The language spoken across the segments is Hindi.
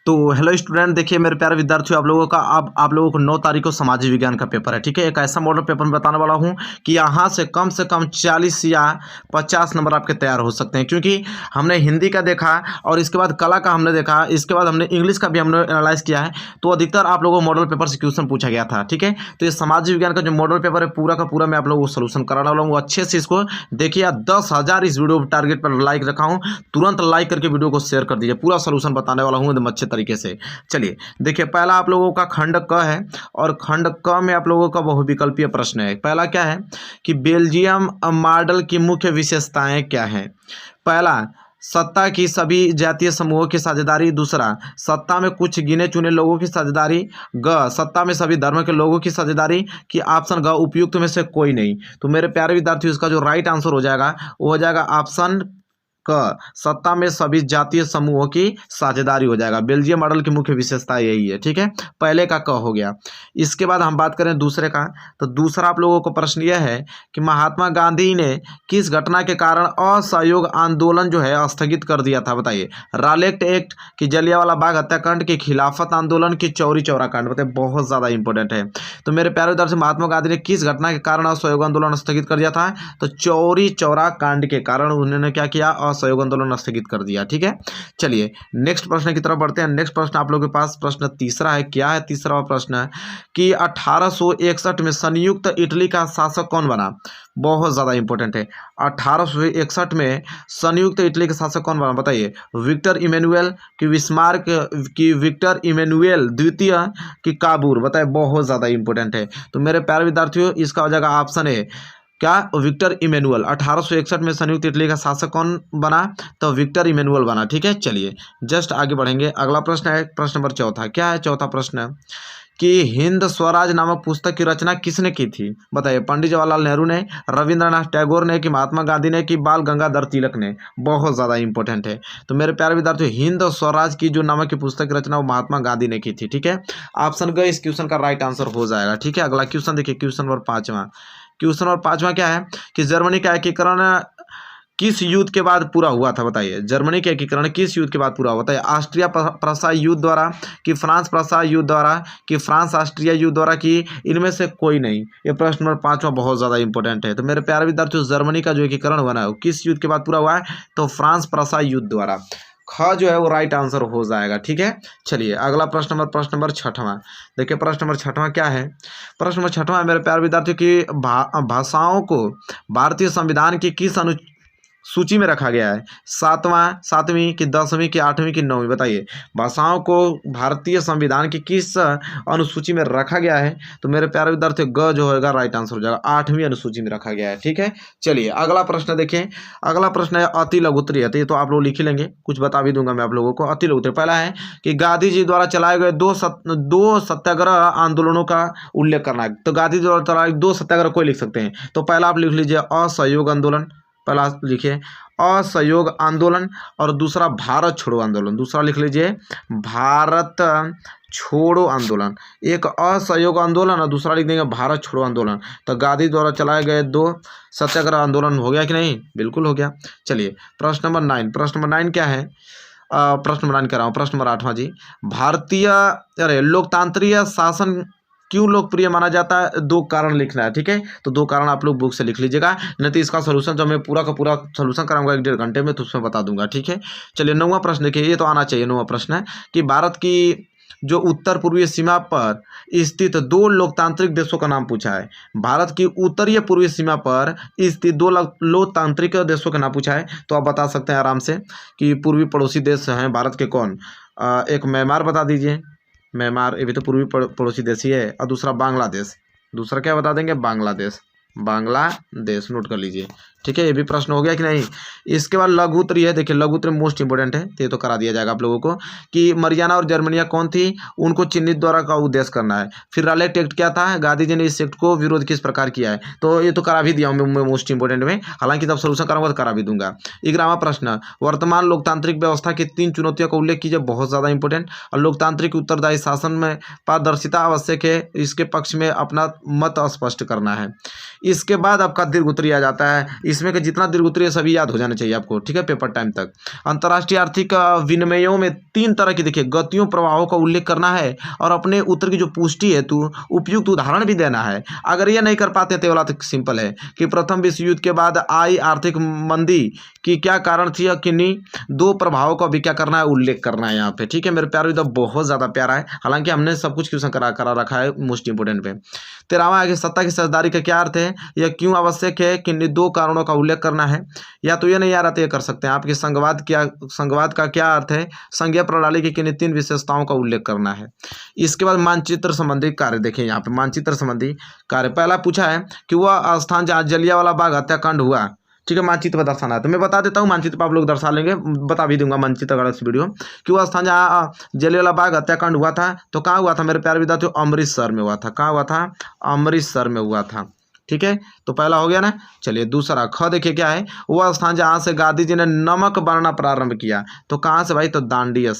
तो हेलो स्टूडेंट, देखिए मेरे प्यारे विद्यार्थियों, आप लोगों का अब आप लोगों को 9 तारीख को सामाजिक विज्ञान का पेपर है। ठीक है, एक ऐसा मॉडल पेपर मैं बताने वाला हूं कि यहां से कम 40 या 50 नंबर आपके तैयार हो सकते हैं, क्योंकि हमने हिंदी का देखा और इसके बाद कला का हमने देखा, इसके बाद हमने इंग्लिश का भी हमने एनालाइज किया है। तो अधिकतर आप लोगों को मॉडल पेपर से क्वेश्चन पूछा गया था। ठीक है, तो ये सामाजिक विज्ञान का जो मॉडल पेपर है पूरा का पूरा मैं आप लोगों को सोल्यूशन कराने वाला हूँ। अच्छे से इसको देखिए। 10,000 इस वीडियो टारगेट पर लाइक रखा हूँ, तुरंत लाइक करके वीडियो को शेयर कर दीजिए। पूरा सोल्यूशन बताने वाला हूँ एकदम अच्छे तरीके से। चलिए देखिए, पहला आप लोगों का खंड क है और खंड क में आप लोगों का बहुविकल्पीय प्रश्न है। पहला क्या है कि बेल्जियम मॉडल की मुख्य विशेषताएं क्या हैं। पहला, सत्ता की सभी जातीय समूहों की साझेदारी। दूसरा, सत्ता में कुछ गिने चुने लोगों की साझेदारी। ग, सत्ता में सभी धर्म के लोगों की साझेदारी। कि ऑप्शन ग, उपयुक्त में से कोई नहीं। तो मेरे प्यारे विद्यार्थियों, इसका जो राइट आंसर हो जाएगा वो हो जाएगा ऑप्शन क, सत्ता में सभी जातीय समूहों की साझेदारी हो जाएगा। बेल्जियम मॉडल की मुख्य विशेषता यही है। ठीक है, पहले का क हो गया। इसके बाद हम बात करें दूसरे का, तो दूसरा आप लोगों को प्रश्न यह है कि महात्मा गांधी ने किस घटना के कारण असहयोग आंदोलन जो है स्थगित कर दिया था। बताइए, रॉलेट एक्ट, की जलियांवाला बाग हत्याकांड, की खिलाफत आंदोलन, की चौरी चौरा कांड। बताइए, बहुत ज्यादा इंपॉर्टेंट है। तो मेरे प्यारे विद्यार्थी, महात्मा गांधी ने किस घटना के कारण असहयोग आंदोलन स्थगित कर दिया था, तो चौरी चौरा कांड के कारण उन्होंने क्या किया, असहयोग आंदोलन स्थगित कर दिया। ठीक है, चलिए नेक्स्ट प्रश्न की तरफ बढ़ते हैं। नेक्स्ट प्रश्न आप लोगों के पास प्रश्न तीसरा है। क्या है तीसरा प्रश्न है कि 1861 में संयुक्त इटली का शासक कौन बना। बहुत ज्यादा इंपॉर्टेंट है। 1861 में संयुक्त इटली के शासक कौन बना। बताइए, विक्टर इमैनुअल, की विस्मार्क, की विक्टर इमैनुअल द्वितीय, की काबूर। बताइए, बहुत ज्यादा इंपॉर्टेंट है। तो मेरे प्यारे विद्यार्थियों, इसका हो जाएगा ऑप्शन है क्या, विक्टर इमैनुअल। 1861 में संयुक्त इटली का शासक कौन बना, तो विक्टर इमैनुअल बना। ठीक है, चलिए जस्ट आगे बढ़ेंगे। अगला प्रश्न है प्रश्न नंबर चौथा। क्या है चौथा प्रश्न कि हिंद स्वराज नामक पुस्तक की रचना किसने की थी। बताइए, पंडित जवाहरलाल नेहरू ने, रविंद्रनाथ टैगोर ने, कि महात्मा गांधी ने, कि बाल गंगाधर तिलक ने। बहुत ज्यादा इंपॉर्टेंट है। तो मेरे प्यारे विद्यार्थियों, हिंद स्वराज की जो नामक की पुस्तक की रचना वो महात्मा गांधी ने की थी। ठीक है, ऑप्शन ग इस क्वेश्चन का राइट आंसर हो जाएगा। ठीक है, अगला क्वेश्चन देखिए, क्वेश्चन नंबर पांचवा। क्वेश्चन नंबर पांचवा क्या है कि जर्मनी का एकीकरण किस युद्ध के बाद पूरा हुआ था। बताइए, जर्मनी का एकीकरण किस युद्ध के बाद पूरा हुआ था। ऑस्ट्रिया प्रसा युद्ध द्वारा, कि फ्रांस प्रसा युद्ध द्वारा, कि फ्रांस ऑस्ट्रिया युद्ध द्वारा, कि इनमें से कोई नहीं। ये प्रश्न नंबर पांचवा बहुत ज्यादा इंपॉर्टेंट है। तो मेरे प्यारे विद्यार्थियों, जर्मनी का जो एकीकरण हुआ है वो किस युद्ध के बाद पूरा हुआ है, तो फ्रांस प्रसा युद्ध द्वारा। ख जो है वो राइट आंसर हो जाएगा। ठीक है, चलिए अगला प्रश्न नंबर छठवां। देखिए, प्रश्न नंबर छठवां क्या है। प्रश्न नंबर छठवां मेरे प्यारे विद्यार्थियों की भाषाओं को भारतीय संविधान की किस सूची में रखा गया है। सातवीं, की 10वीं, की 8वीं, की 9वीं। बताइए, भाषाओं को भारतीय संविधान की किस अनुसूची में रखा गया है, तो मेरे प्यारे विद्यार्थी ग जो होगा राइट आंसर हो जाएगा, 8वीं अनुसूची में रखा गया है। ठीक है, चलिए अगला प्रश्न देखें। अगला प्रश्न है अति लघुत्तरी है, तो ये तो आप लोग लिख ही लेंगे, कुछ बता भी दूंगा मैं आप लोगों को। अति लघुत्तरी पहला है कि गांधी जी द्वारा चलाए गए दो सत्याग्रह आंदोलनों का उल्लेख करना है। तो गांधी जी द्वारा चलाए 2 सत्याग्रह कोई लिख सकते हैं। तो पहला आप लिख लीजिए असहयोग आंदोलन, पहला लिखिए असहयोग आंदोलन, और दूसरा भारत छोड़ो आंदोलन। दूसरा लिख लीजिए भारत छोड़ो आंदोलन। एक असहयोग आंदोलन और दूसरा लिख देंगे भारत छोड़ो आंदोलन। तो गांधी द्वारा चलाए गए 2 सत्याग्रह आंदोलन हो गया कि नहीं, बिल्कुल हो गया। चलिए प्रश्न नंबर 9। प्रश्न नंबर 9 क्या है, प्रश्न नंबर 9 कह रहा हूँ, प्रश्न नंबर 8वां जी। भारतीय लोकतांत्रिक शासन क्यों लोकप्रिय माना जाता है, 2 कारण लिखना है। ठीक है, तो 2 कारण आप लोग बुक से लिख लीजिएगा, नहीं तो इसका सोल्यूशन जब मैं पूरा का पूरा सोल्यूशन कराऊंगा 1-1.5 घंटे में तो उसमें बता दूंगा। ठीक है, चलिए 9वां प्रश्न देखिए, ये तो आना चाहिए। 9वां प्रश्न है कि भारत की जो उत्तर पूर्वीय सीमा पर स्थित 2 लोकतांत्रिक देशों का नाम पूछा है। भारत की उत्तरीय पूर्वी सीमा पर स्थित 2 लोकतांत्रिक देशों का नाम पूछा है। तो आप बता सकते हैं आराम से कि पूर्वी पड़ोसी देश हैं भारत के कौन। एक म्यांमार बता दीजिए, म्यांमार ये भी तो पूर्वी पड़ोसी देश ही है, और दूसरा बांग्लादेश। दूसरा क्या बता देंगे, बांग्लादेश। बांग्लादेश नोट कर लीजिए। ठीक है, ये भी प्रश्न हो गया कि नहीं। इसके बाद लघु उत्तरी है। देखिए, लघु उत्तरी मोस्ट इंपोर्टेंट है, तो ये तो करा दिया जाएगा आप लोगों को कि मरियाना और जर्मनिया कौन थी, उनको चिन्हित द्वारा का उद्देश्य करना है। फिर रॉलेट एक्ट क्या था, गांधी जी ने इस एक्ट को विरोध किस प्रकार किया है, तो ये तो करा भी दिया हूँ मैं मोस्ट इंपोर्टेंट में, हालांकि तब सोल्यूशन कराऊंगा तो करा भी दूंगा। 11वां प्रश्न, वर्तमान लोकतांत्रिक व्यवस्था की 3 चुनौतियों का उल्लेख कीजिए। बहुत ज्यादा इंपॉर्टेंट। और लोकतांत्रिक उत्तरदायी शासन में पारदर्शिता आवश्यक है, इसके पक्ष में अपना मत स्पष्ट करना है। इसके बाद आपका दीर्घ उत्तरी आ जाता है, इसमें के जितना दीर्घ उत्तरीय सभी याद हो जाने चाहिए आपको, ठीक है, पेपर टाइम तक। अंतर्राष्ट्रीय आर्थिक विनिमयों में 3 तरह की देखिए गतियों प्रवाहों का उल्लेख करना है और अपने उत्तर की जो पुष्टि है तो उपयुक्त उदाहरण भी देना है। अगर ये नहीं कर पाते तो वाला तो सिंपल है कि प्रथम विश्व युद्ध के बाद आई आर्थिक मंदी की क्या कारण थी और किन्हीं 2 प्रभावों का भी क्या करना है, उल्लेख करना है यहाँ पे, ठीक है मेरे प्यारे विद्यार्थी। बहुत ज़्यादा प्यारा है, हालांकि हमने सब कुछ क्वेश्चन करा रखा है मोस्ट इंपोर्टेंट पे। 13वां आगे सत्ता की साझेदारी का क्या अर्थ है, यह क्यों आवश्यक है, किन्हीं 2 कारणों का उल्लेख करना है। या तो ये नहीं आ रहा तो ये कर सकते हैं आपके संघवाद का क्या अर्थ है, संघीय प्रणाली की किन्हीं 3 विशेषताओं का उल्लेख करना है। इसके बाद मानचित्र संबंधी कार्य देखिए यहाँ पे, मानचित्र संबंधी कार्य पहला पूछा है कि वह स्थान जहाँ जलियांवाला बाग हत्याकांड हुआ, ठीक है, मानचित्र पर दर्शाना है। तो मैं बता देता हूँ, मानचित्र पर आप लोग दर्शा लेंगे, बता भी दूंगा मानचित्र का इस वीडियो कि वह स्थान जहाँ जलियांवाला बाग हत्याकांड हुआ था तो कहाँ हुआ था मेरे प्यारे विद्यार्थियों, अमृतसर में हुआ था। कहाँ हुआ था, अमृतसर में हुआ था, ठीक है। तो पहला हो गया ना। चलिए दूसरा ख देखिए क्या है, वह स्थान जहाँ से गांधी जी ने नमक बनाना प्रारंभ किया, तो कहाँ से भाई, तो दांडिया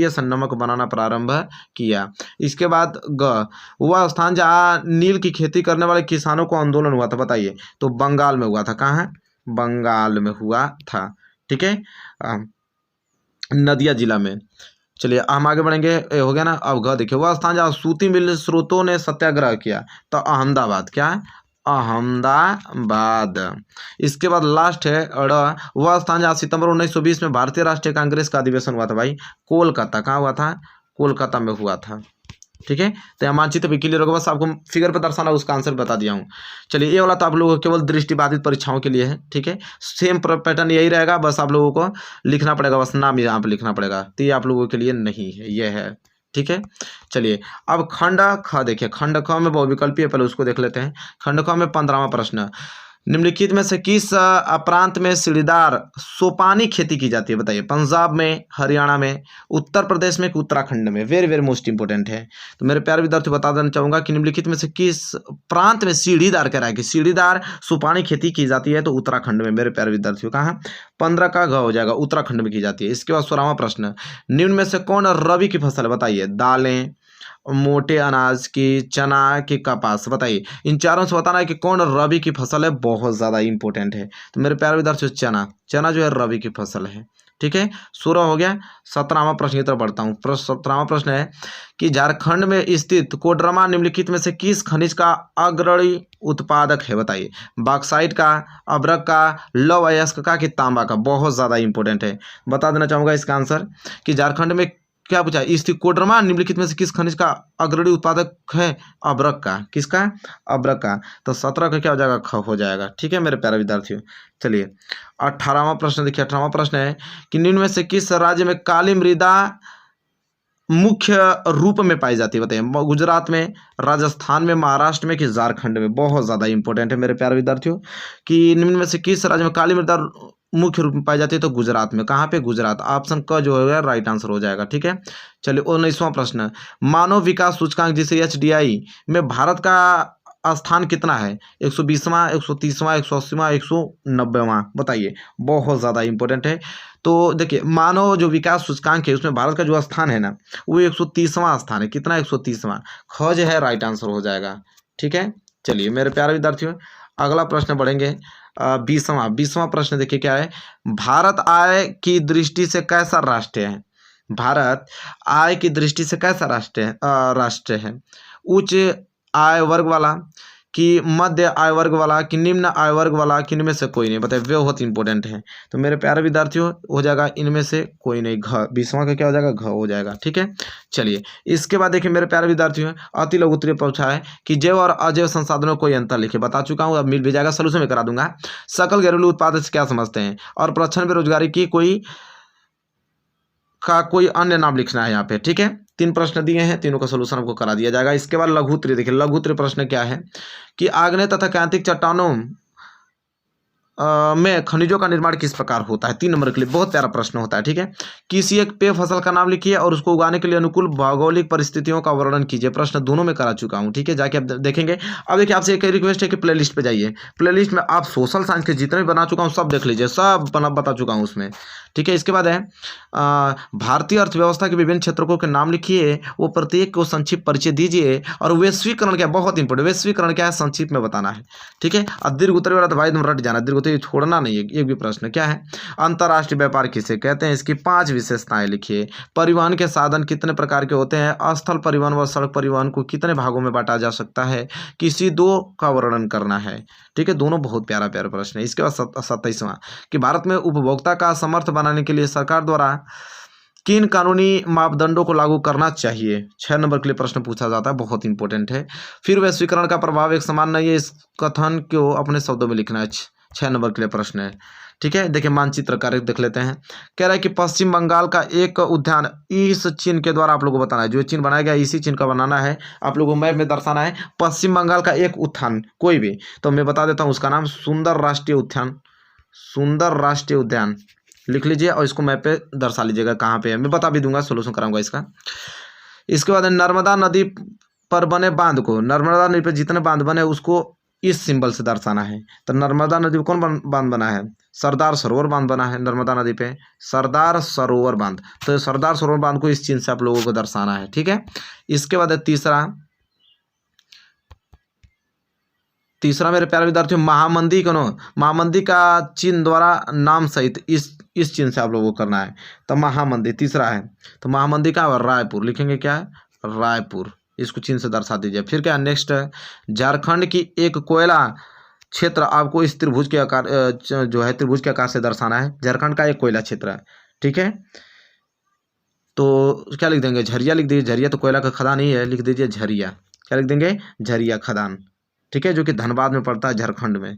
से नमक बनाना प्रारंभ किया। इसके बाद ग, वह स्थान जहाँ नील की खेती करने वाले किसानों को आंदोलन हुआ था, बताइए, तो बंगाल में हुआ था। कहाँ है, बंगाल में हुआ था, ठीक है, नदिया जिला में। चलिए हम आगे बढ़ेंगे, हो गया ना। अब घ देखिए, वह स्थान जहाँ सूती मिल स्रोतों ने सत्याग्रह किया, तो अहमदाबाद, क्या है, अहमदाबाद। इसके बाद लास्ट है अड़, वह स्थान जहाँ सितंबर 1920 में भारतीय राष्ट्रीय कांग्रेस का अधिवेशन हुआ था भाई, कोलकाता। कहाँ हुआ था, कोलकाता में हुआ था, ठीक है। तो यहाँ मानचित्र भी क्लियर होगा, बस आपको फिगर पर दर्शाना, उसका आंसर बता दिया हूँ। चलिए ये वाला तो आप लोगों को केवल दृष्टिबाधित परीक्षाओं के लिए है, ठीक है। सेम पैटर्न यही रहेगा, बस आप लोगों को लिखना पड़ेगा, बस नाम यहाँ पे लिखना पड़ेगा, तो ये आप लोगों के लिए नहीं है, ये है, ठीक है। चलिए अब खंड ख देखिए, खंड ख में बहुविकल्पी है, पहले उसको देख लेते हैं। खंड ख में 15वां प्रश्न, निम्नलिखित में से किस प्रांत में सीढ़ीदार सोपानी खेती की जाती है, बताइए। पंजाब में, हरियाणा में, उत्तर प्रदेश में कि उत्तराखंड में। वेरी वेरी मोस्ट इंपोर्टेंट है। तो मेरे प्यारे विद्यार्थी बता देना चाहूंगा कि निम्नलिखित में से किस प्रांत में सीढ़ीदार कह रहा है कि सीढ़ीदार सोपानी खेती की जाती है, तो उत्तराखंड में मेरे प्यारे विद्यार्थियों। कहाँ, 15 का घ हो जाएगा, उत्तराखंड में की जाती है। इसके बाद 16वां प्रश्न, निम्न में से कौन रबी की फसल है, बताइए। दालें, मोटे अनाज की, चना की, कपास, बताइए। इन चारों से बताना है कि कौन रबी की फसल है, बहुत ज़्यादा इंपॉर्टेंट है। तो मेरे प्यारे विद्यार्थियों चना जो है रबी की फसल है, ठीक है। 16 हो गया। 17वां प्रश्न की तरफ बढ़ता हूँ। 17वां प्रश्न है कि झारखंड में स्थित कोडरमा निम्नलिखित में से किस खनिज का अग्रणी उत्पादक है, बताइए। बॉक्साइट का, अभ्रक का, लौह अयस्क का कि तांबा का। बहुत ज़्यादा इंपॉर्टेंट है, बता देना चाहूँगा इसका आंसर कि झारखंड में क्या पूछा, स्थित कोडरमा निम्नलिखित में से किस खनिज का अग्रणी उत्पादक है, अभ्रक का। किसका, अभ्रक का। तो 17 का क्या हो जाएगा, ख हो जाएगा, ठीक है मेरे प्यारे विद्यार्थियों। चलिए 18वां प्रश्न देखिए। 18वां प्रश्न है कि निम्न में से किस राज्य में काली मृदा मुख्य रूप में पाई जाती है, बताइए। गुजरात में, राजस्थान में, महाराष्ट्र में कि झारखंड में। बहुत ज़्यादा इंपॉर्टेंट है मेरे प्यारे विद्यार्थियों कि निम्न में से किस राज्य में काली मृदा मुख्य रूप में पाई जाती है, तो गुजरात में। कहाँ पे, गुजरात। ऑप्शन क जो होगा राइट आंसर हो जाएगा, ठीक है। चलिए 19वां प्रश्न, मानव विकास सूचकांक जिसे HDI में भारत का स्थान कितना है, 120वां, 130वां, 180वां, 190वां, बताइए। बहुत ज़्यादा इंपॉर्टेंट है। तो देखिए मानव जो विकास सूचकांक है उसमें भारत का जो स्थान है ना, वो 130वां स्थान है। कितना, 130वां। ख जो है राइट आंसर हो जाएगा, ठीक है। चलिए मेरे प्यारे विद्यार्थियों अगला प्रश्न बढ़ेंगे। 20वां प्रश्न देखिए क्या है, भारत आय की दृष्टि से कैसा राष्ट्र है, भारत आय की दृष्टि से कैसा राष्ट्र है। उच्च आय वर्ग वाला कि मध्य आय वर्ग वाला कि निम्न आय वर्ग वाला कि इनमें से कोई नहीं, बताइए। वे बहुत इंपॉर्टेंट है। तो मेरे प्यारे विद्यार्थियों हो जाएगा इनमें से कोई नहीं, घ। 20वां का क्या हो जाएगा, घ हो जाएगा, ठीक है। चलिए इसके बाद देखिए मेरे प्यारे विद्यार्थियों अति लघु उत्तरीय पूछा है कि जैव और अजैव संसाधनों में कोई अंतर लिखे। बता चुका हूँ, अब मिल भी जाएगा, सोल्यूशन में करा दूंगा। सकल घरेलू उत्पाद से क्या समझते हैं, और प्रच्छन्न बेरोजगारी की कोई अन्य नाम लिखना है यहाँ पे, ठीक है। 3 प्रश्न दिए हैं, तीनों का सोल्यूशन आपको करा दिया जाएगा। इसके बाद लघु उत्तरीय देखिए। लघु उत्तरीय प्रश्न क्या है कि आग्नेय तथा क्रांतिक चट्टानों में खनिजों का निर्माण किस प्रकार होता है। 3 नंबर के लिए बहुत प्यारा प्रश्न होता है, ठीक है। किसी एक पेय फसल का नाम लिखिए और उसको उगाने के लिए अनुकूल भौगोलिक परिस्थितियों का वर्णन कीजिए। प्रश्न दोनों में करा चुका हूँ, ठीक है, जाके आप देखेंगे। अब देखिए आपसे एक रिक्वेस्ट है कि प्लेलिस्ट पे जाइए, प्लेलिस्ट में आप सोशल साइंस के जितने भी बना चुका हूँ सब देख लीजिए, सब बता चुका हूँ उसमें, ठीक है। इसके बाद है भारतीय अर्थव्यवस्था के विभिन्न क्षेत्रों के नाम लिखिए, वो प्रत्येक को संक्षिप्त परिचय दीजिए, और वैश्वीकरण क्या, बहुत इंपॉर्टेंट, वैश्वीकरण क्या है संक्षिप्त में बताना है। ठीक है। और दीर्घ उत्तरी वाला तो भाई तुम रट जाना, दीर्घ उत्तरी छोड़ना नहीं है, एक भी प्रश्न क्या है। अंतर्राष्ट्रीय व्यापार किसे कहते हैं, इसकी 5 विशेषताएं लिखिए। परिवहन के साधन कितने प्रकार के होते हैं, स्थल परिवहन व सड़क परिवहन को कितने भागों में बांटा जा सकता है, किसी 2 का वर्णन करना है। ठीक है, दोनों बहुत प्यारा प्यारा प्रश्न है। इसके बाद 27वां कि भारत में उपभोक्ता का समर्थ बनाने के लिए सरकार द्वारा किन कानूनी मापदंडों को लागू करना चाहिए। 6 नंबर के लिए प्रश्न पूछा जाता है, बहुत इंपॉर्टेंट है। फिर वैश्वीकरण का प्रभाव एक समान नहीं है, इस कथन को अपने शब्दों में लिखना है। 6 नंबर के लिए प्रश्न है। ठीक है, देखिए मानचित्र कार्य देख लेते हैं। कह रहा है कि पश्चिम बंगाल का एक उद्यान इस चिन्ह के द्वारा आप लोगों को बताना है, जो चिन्ह बनाया गया इसी चिन्ह का बनाना है, आप लोगों को मैप में दर्शाना है। पश्चिम बंगाल का एक उद्यान कोई भी, तो मैं बता देता हूँ उसका नाम सुंदर राष्ट्रीय उद्यान, सुंदर राष्ट्रीय उद्यान लिख लीजिए, और इसको मैप पे दर्शा लीजिएगा कहाँ पे है, मैं बता भी दूंगा, सोल्यूशन कराऊंगा इसका। इसके बाद नर्मदा नदी पर बने बांध को, नर्मदा नदी पर जितने बांध बने उसको इस सिंबल से दर्शाना है। तो नर्मदा नदी पर कौन बांध बना है, सरदार सरोवर बांध बना है नर्मदा नदी पे, सरदार सरोवर बांध, तो सरदार सरोवर बांध को इस चिन्ह से आप लोगों को दर्शाना है। ठीक है। इसके बाद तीसरा मेरे प्यारे विद्यार्थियों, महामंदी महामंदी का चिन्ह द्वारा नाम सहित इस चिन्ह से आप लोगों को करना है। तो महामंदी तीसरा है, तो महामंदी का रायपुर लिखेंगे, क्या है रायपुर, इसको चिन्ह से दर्शा दीजिए। फिर क्या नेक्स्ट है, झारखंड की एक कोयला क्षेत्र आपको इस त्रिभुज के आकार जो है त्रिभुज के आकार से दर्शाना है। झारखंड का एक कोयला क्षेत्र है। ठीक है, तो क्या लिख देंगे, झरिया लिख दीजिए, झरिया तो कोयला का खदान ही है, लिख दीजिए झरिया, क्या लिख देंगे झरिया खदान। ठीक है, जो कि धनबाद में पड़ता है, झारखंड में।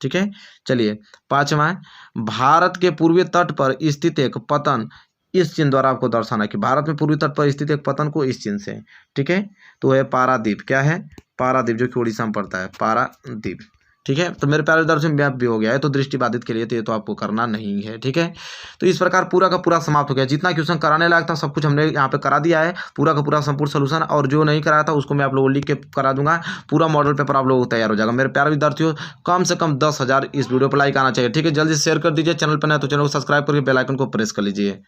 ठीक है, चलिए 5वां, भारत के पूर्वी तट पर स्थित एक पतन इस चिन्ह द्वारा आपको दर्शाना है कि भारत में पूर्वी तट पर स्थित एक पतन को इस चिन्ह से। ठीक है, तो है पारादीप, क्या है पारादीप, जो कि उड़ीसा में पड़ता है, पारादीप। ठीक है, तो मेरे प्यारे विद्यार्थियों मैप भी हो गया है, तो दृष्टिबाधित के लिए तो ये तो आपको करना नहीं है। ठीक है, तो इस प्रकार पूरा का पूरा समाप्त हो गया। जितना क्वेश्चन कराने लायक था सब कुछ हमने यहाँ पे करा दिया है, पूरा का पूरा संपूर्ण सोल्यूशन, और जो नहीं कराया था उसको मैं आप लोगों को लिख के करा दूंगा। पूरा मॉडल पेपर आप लोगों को तैयार हो जाएगा। मेरे प्यारे विद्यार्थियों कम से कम 10,000 इस वीडियो पर लाइक आना चाहिए। ठीक है, जल्दी शेयर कर दीजिए, चैनल पर नया तो चैनल को सब्सक्राइब करके बेल आइकन को प्रेस कर लीजिए।